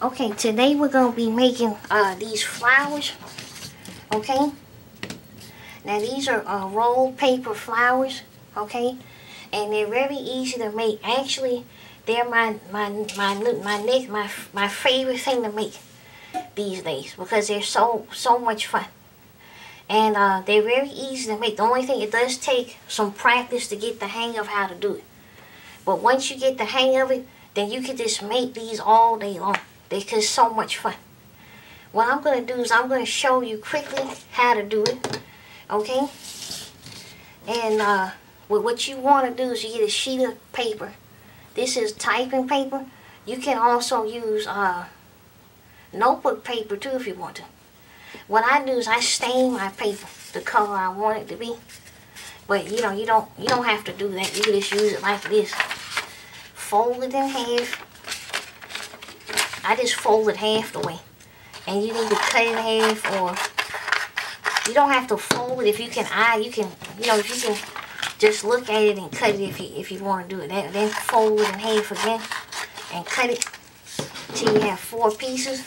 Okay, today we're going to be making these flowers. Okay, now these are rolled paper flowers. Okay, and they're very easy to make. Actually, they're my favorite thing to make these days because they're so much fun. And they're very easy to make. The only thing, it does take some practice to get the hang of how to do it. But once you get the hang of it, then you can just make these all day long. They're just so much fun. What I'm going to do is I'm going to show you quickly how to do it. Okay? And what you want to do is you get a sheet of paper. This is typing paper. You can also use notebook paper too if you want to. What I do is I stain my paper the color I want it to be. But you know, you don't have to do that. You can just use it like this. Fold it in half. I just fold it half the way. And you need to cut it in half, or you don't have to fold it. If you can if you can just look at it and cut it if you want to do it. Then fold it in half again and cut it till you have 4 pieces.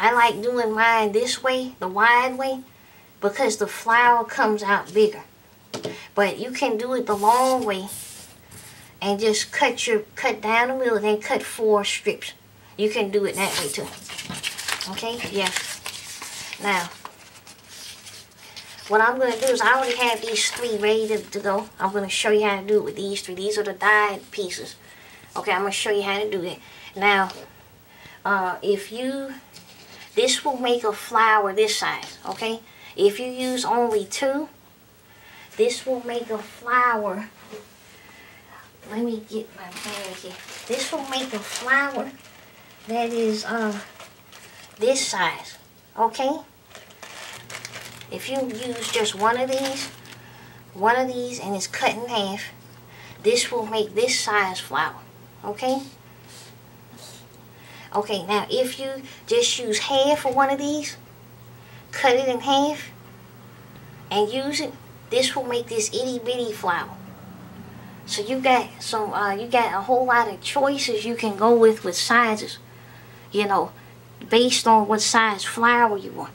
I like doing mine this way, the wide way, because the flower comes out bigger. But you can do it the long way and just cut down the middle and then cut 4 strips. You can do it that way too. Okay? Yeah. Now, what I'm going to do is I already have these 3 ready to go. I'm going to show you how to do it with these 3. These are the dyed pieces. Okay, I'm going to show you how to do it. Now, this will make a flower this size, okay? If you use only 2, this will make a flower. Let me get my bag here. This will make a flower that is this size, okay? If you use just one of these and it's cut in half, this will make this size flower, okay? Okay, now if you just use half of one of these, cut it in half, and use it, this will make this itty bitty flower. So you got a whole lot of choices you can go with sizes, you know, based on what size flower you want.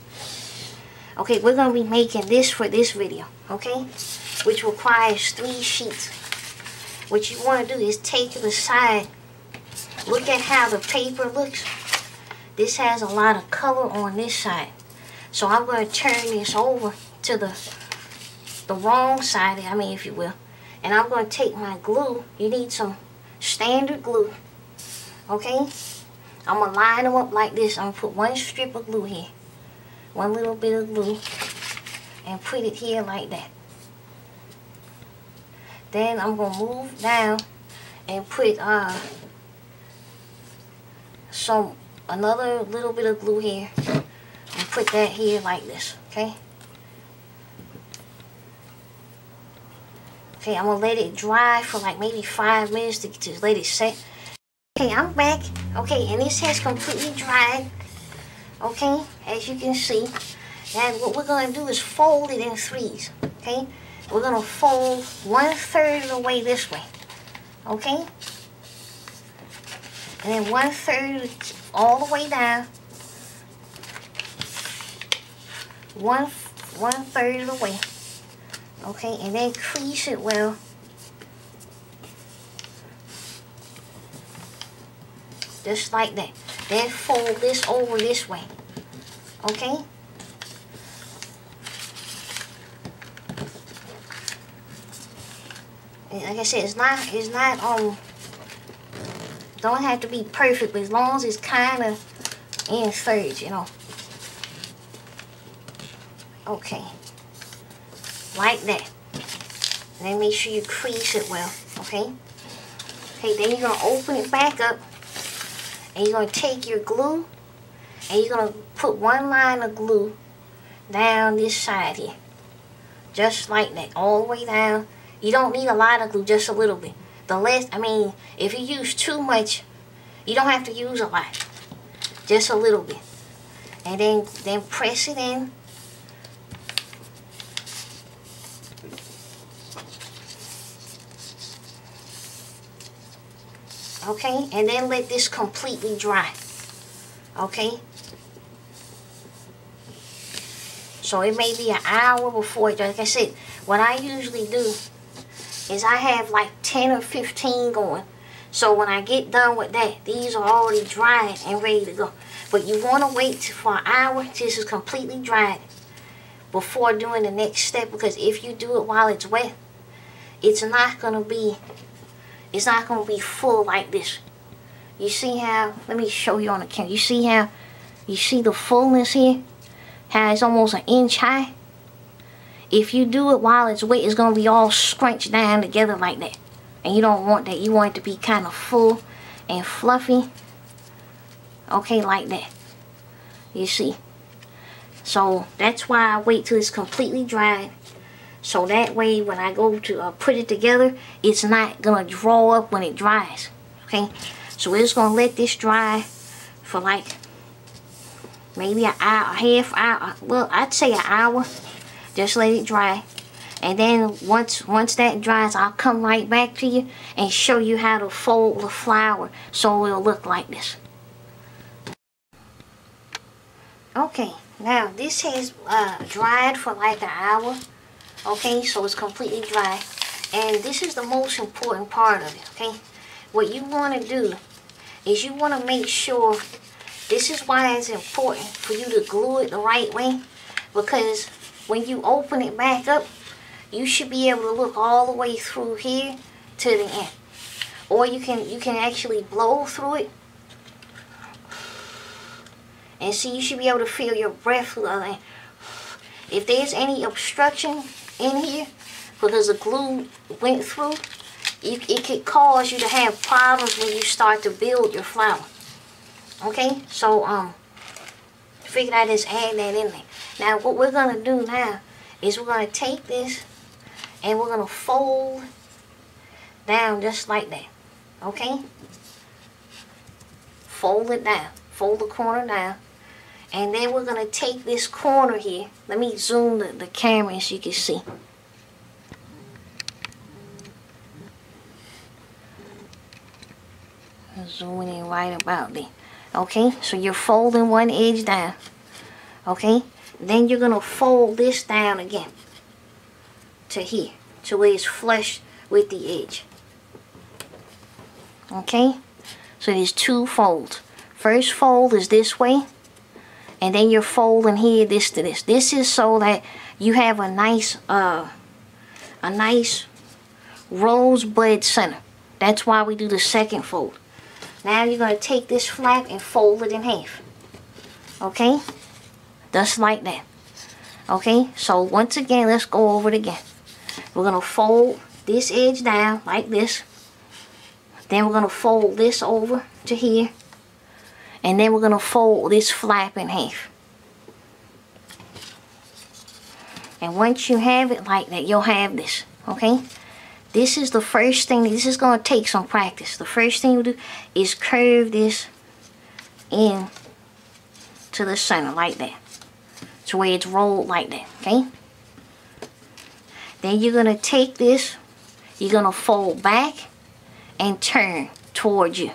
Okay, we're going to be making this for this video, okay, which requires 3 sheets. What you want to do is take the side. Look at how the paper looks. This has a lot of color on this side. So I'm going to turn this over to the wrong side, if you will. And I'm going to take my glue. You need some standard glue. Okay? I'm going to line them up like this. I'm going to put 1 strip of glue here. 1 little bit of glue. And put it here like that. Then I'm going to move down and put another little bit of glue here, and put that here like this, okay? Okay, I'm gonna let it dry for like maybe 5 minutes to let it set. Okay, I'm back. Okay, and this has completely dried. Okay, as you can see. And what we're gonna do is fold it in 3s. Okay, we're gonna fold 1/3 of the way this way. Okay. And then 1/3 all the way down. 1/3 of the way. Okay, and then crease it well. Just like that. Then fold this over this way. Okay? And like I said, it's not don't have to be perfect, but as long as it's kind of in 3rds, you know. Okay. Like that. And then make sure you crease it well, okay? Okay, then you're going to open it back up. And you're going to take your glue. And you're going to put 1 line of glue down this side here. Just like that. All the way down. You don't need a lot of glue, just a little bit. The less, if you use too much, you don't have to use a lot. Just a little bit. And then press it in. Okay, and then let this completely dry. Okay? So it may be an hour before it, like I said, what I usually do is I have like 10 or 15 going. So when I get done with that, these are already dried and ready to go. But you want to wait for an hour till this is completely dried before doing the next step, because if you do it while it's wet, it's not going to be full like this. You see how, let me show you on the camera. You see how, you see the fullness here? How it's almost an inch high? If you do it while it's wet, it's going to be all scrunched down together like that. And you don't want that. You want it to be kind of full and fluffy. Okay, like that. You see? So that's why I wait till it's completely dried. So that way when I go to put it together, it's not going to draw up when it dries. Okay? So we're just going to let this dry for like maybe an hour, half hour. Well, I'd say an hour. Just let it dry. And then once that dries, I'll come right back to you and show you how to fold the flour so it'll look like this. Okay, now this has dried for like an hour. Okay, so it's completely dry. And this is the most important part of it, okay? What you want to do is you want to make sure, this is why it's important for you to glue it the right way, because when you open it back up, you should be able to look all the way through here to the end. Or you can actually blow through it. And see, you should be able to feel your breath through the other end. If there's any obstruction in here, because the glue went through, it could cause you to have problems when you start to build your flour. Okay, so figured I just add that in there. Now what we're gonna do now is we're gonna take this and we're gonna fold down just like that. Okay? Fold it down. Fold the corner down. And then we're gonna take this corner here. Let me zoom the camera so you can see. Zooming in right about there. Okay, so you're folding one edge down. Okay, then you're gonna fold this down again to here, to where it's flush with the edge. Okay, so there's two folds. First fold is this way, and then you're folding here this to this. This is so that you have a nice rosebud center. That's why we do the second fold. Now you're going to take this flap and fold it in half. Okay? Just like that. Okay? So once again, let's go over it again. We're going to fold this edge down like this. Then we're going to fold this over to here. And then we're going to fold this flap in half. And once you have it like that, you'll have this. Okay? This is the first thing. This is going to take some practice. The first thing you do is curve this in to the center like that. To where it's rolled like that. Okay? Then you're going to take this. You're going to fold back and turn towards you.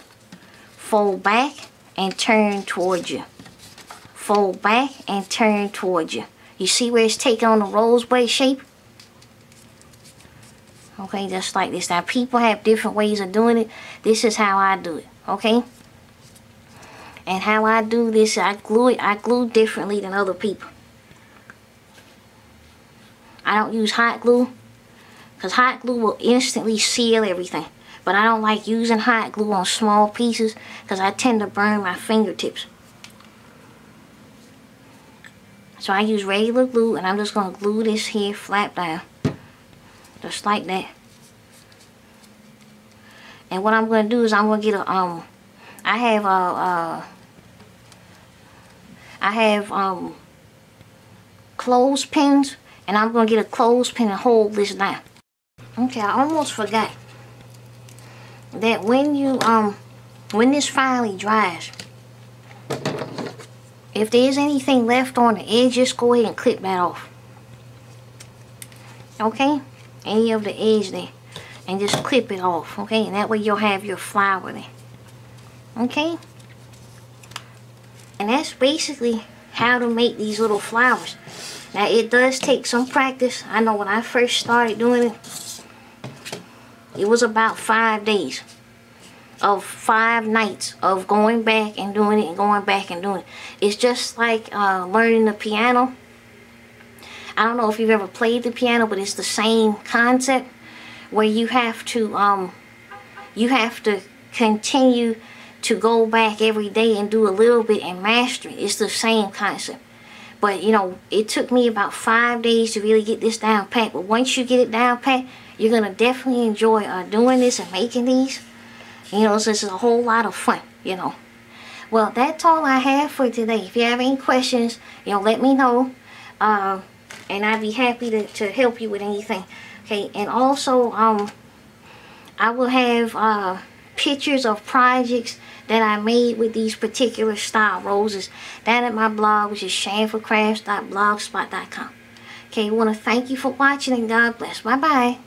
Fold back and turn towards you. Fold back and turn towards you. You see where it's taking on the rosebud shape? Okay, just like this. Now, people have different ways of doing it. This is how I do it, okay? And how I do this, I glue differently than other people. I don't use hot glue, because hot glue will instantly seal everything. But I don't like using hot glue on small pieces, because I tend to burn my fingertips. So I use regular glue, and I'm just going to glue this here flat down. Just like that. And what I'm going to do is I'm going to get a, I have clothespins, and I'm going to get a clothespin and hold this down. Okay, I almost forgot that when you, when this finally dries, if there's anything left on the edge, just go ahead and clip that off. Okay? Any of the edge there, and just clip it off, okay? And that way you'll have your flour there. Okay? And that's basically how to make these little flowers. Now it does take some practice. I know when I first started doing it, it was about 5 days of 5 nights of going back and doing it and going back and doing it. It's just like learning the piano. I don't know if you've ever played the piano, but it's the same concept where you have to continue to go back every day and do a little bit and master it. It's the same concept. But you know, it took me about 5 days to really get this down pat. But once you get it down pat, you're gonna definitely enjoy doing this and making these. You know, so it's a whole lot of fun, you know. Well, that's all I have for today. If you have any questions, you know, let me know. And I'd be happy to help you with anything. Okay, and also, I will have pictures of projects that I made with these particular style roses down at my blog, which is shanfordcrafts.blogspot.com. Okay, I want to thank you for watching, and God bless. Bye-bye.